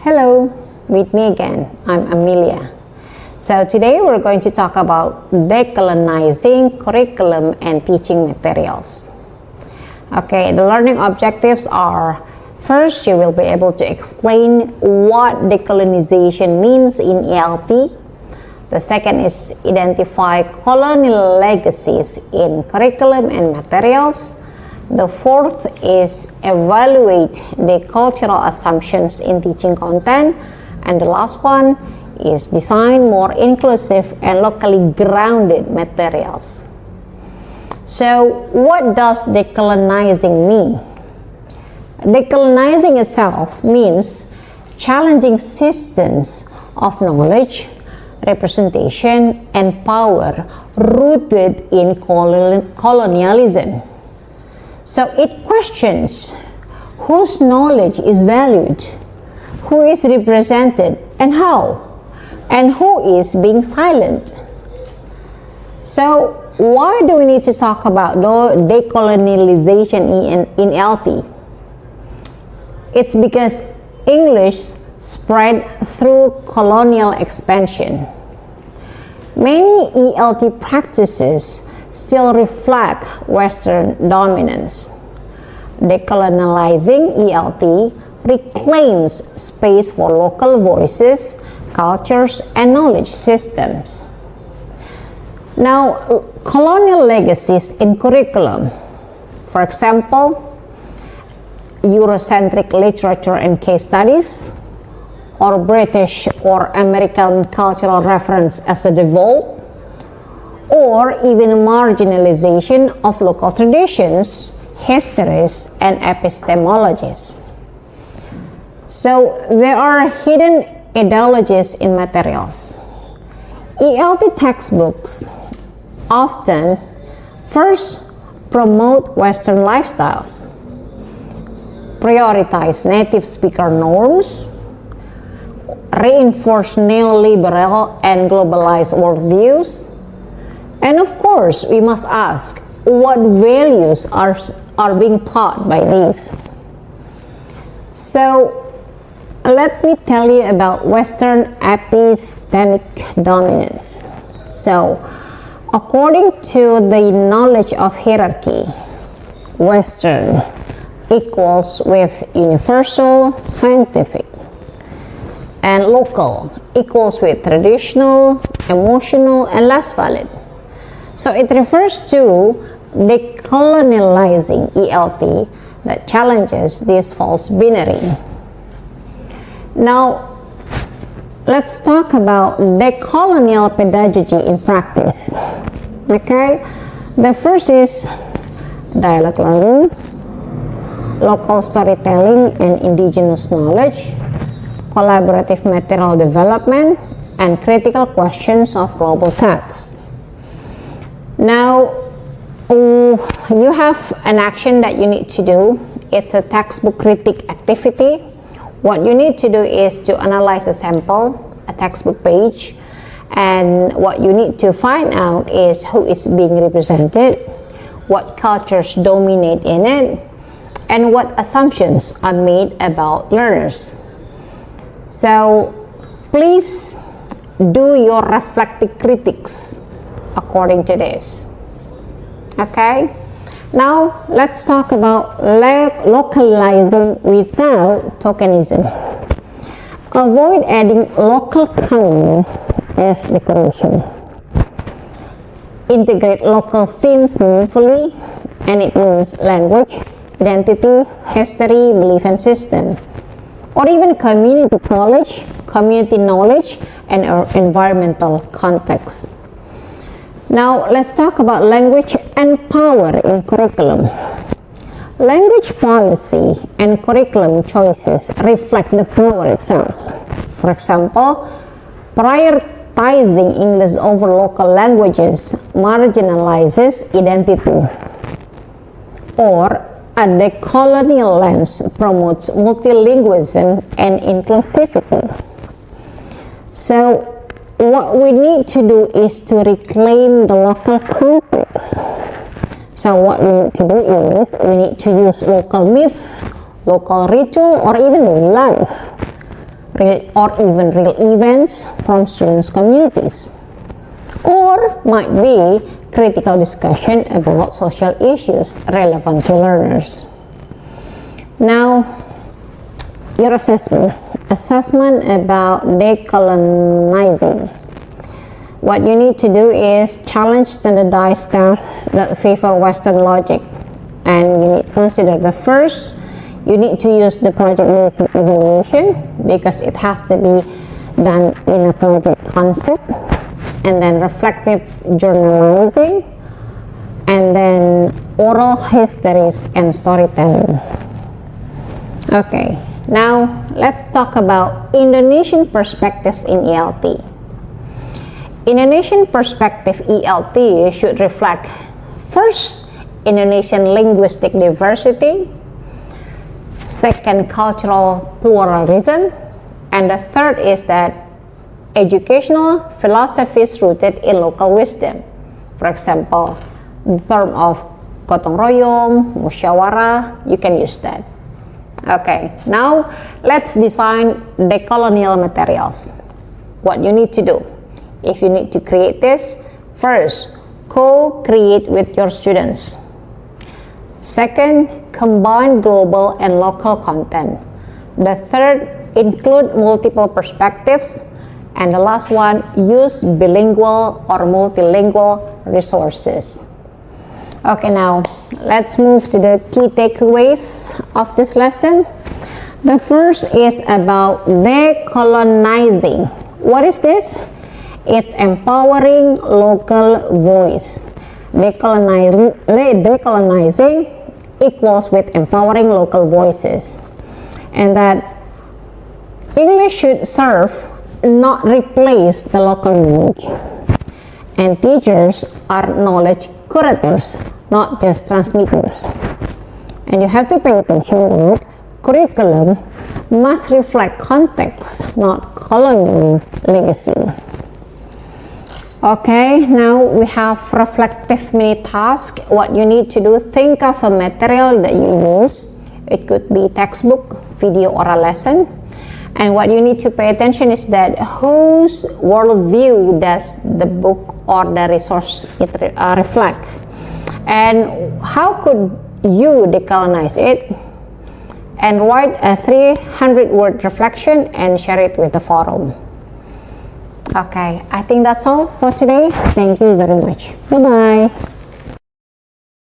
Hello, meet me again. I'm Amelia. So today we're going to talk about decolonizing curriculum and teaching materials. Okay, the learning objectives are: first, you will be able to explain what decolonization means in ELT. The second is identify colonial legacies in curriculum and materials. The fourth is evaluate the cultural assumptions in teaching content. And the last one is design more inclusive and locally grounded materials. So what does decolonizing mean? Decolonizing itself means challenging systems of knowledge, representation, and power rooted in colonialism. So it questions whose knowledge is valued, who is represented, and how, and who is being silent. So why do we need to talk about decolonialization in ELT? It's because English spread through colonial expansion. Many ELT practices still reflect Western dominance. Decolonizing ELT reclaims space for local voices, cultures, and knowledge systems. Now, colonial legacies in curriculum. For example, Eurocentric literature and case studies, or British or American cultural reference as a default, or even marginalization of local traditions, histories, and epistemologies. So there are hidden ideologies in materials. ELT textbooks often first promote Western lifestyles, prioritize native speaker norms, reinforce neoliberal and globalized worldviews. And of course, we must ask, what values are being taught by these? So, let me tell you about Western epistemic dominance. So, according to the knowledge of hierarchy, Western equals with universal, scientific, and local equals with traditional, emotional, and less valid. So it refers to decolonializing ELT that challenges this false binary. Now, let's talk about decolonial pedagogy in practice. Okay, the first is dialogue learning, local storytelling and indigenous knowledge, collaborative material development, and critical questions of global text. Now, you have an action that you need to do. It's a textbook critique activity. What you need to do is to analyze a sample, a textbook page, and what you need to find out is who is being represented, what cultures dominate in it, and what assumptions are made about learners. So, please do your reflective critiques according to this. Okay, now let's talk about localizing without tokenism. Avoid adding local content as decoration. Integrate local themes meaningfully, and it means language, identity, history, belief and system, or even community knowledge, and environmental context. Now, let's talk about language and power in curriculum. Language policy and curriculum choices reflect the power itself. For example, prioritizing English over local languages marginalizes identity, or a decolonial lens promotes multilingualism and inclusivity. So, what we need to do is to reclaim the local context. So what we need to do is we need to use local myth, local ritual, or even life or even real events from students' communities. Or might be critical discussion about social issues relevant to learners. Now, your assessment about decolonizing. What you need to do is challenge standardized tasks that favor Western logic, and you need to consider the first. You need to use the project-based evaluation because it has to be done in a project concept, and then reflective journalizing, and then oral histories and storytelling. Okay, now let's talk about Indonesian perspectives in ELT. Indonesian perspective ELT should reflect first, Indonesian linguistic diversity, second, cultural pluralism, and the third is that educational philosophies rooted in local wisdom. For example, the term of gotong royong, musyawarah, you can use that. Okay, now let's design decolonial materials. What you need to do, if you need to create this, first, co-create with your students. Second, combine global and local content. The third, include multiple perspectives. And the last one, use bilingual or multilingual resources. Okay, now let's move to the key takeaways of this lesson. The first is about decolonizing. What is this? It's empowering local voice. Decolonizing equals with empowering local voices. And that English should serve, not replace, the local language. And teachers are knowledge curators, not just transmitters. And you have to pay attention that curriculum must reflect context, not colonial legacy. Okay, now we have reflective mini task. What you need to do, think of a material that you use. It could be textbook, video, or a lesson. And what you need to pay attention is that whose worldview does the book or the resource reflect? And how could you decolonize it? And write a 300-word reflection and share it with the forum. Okay, I think that's all for today. Thank you very much. Bye-bye.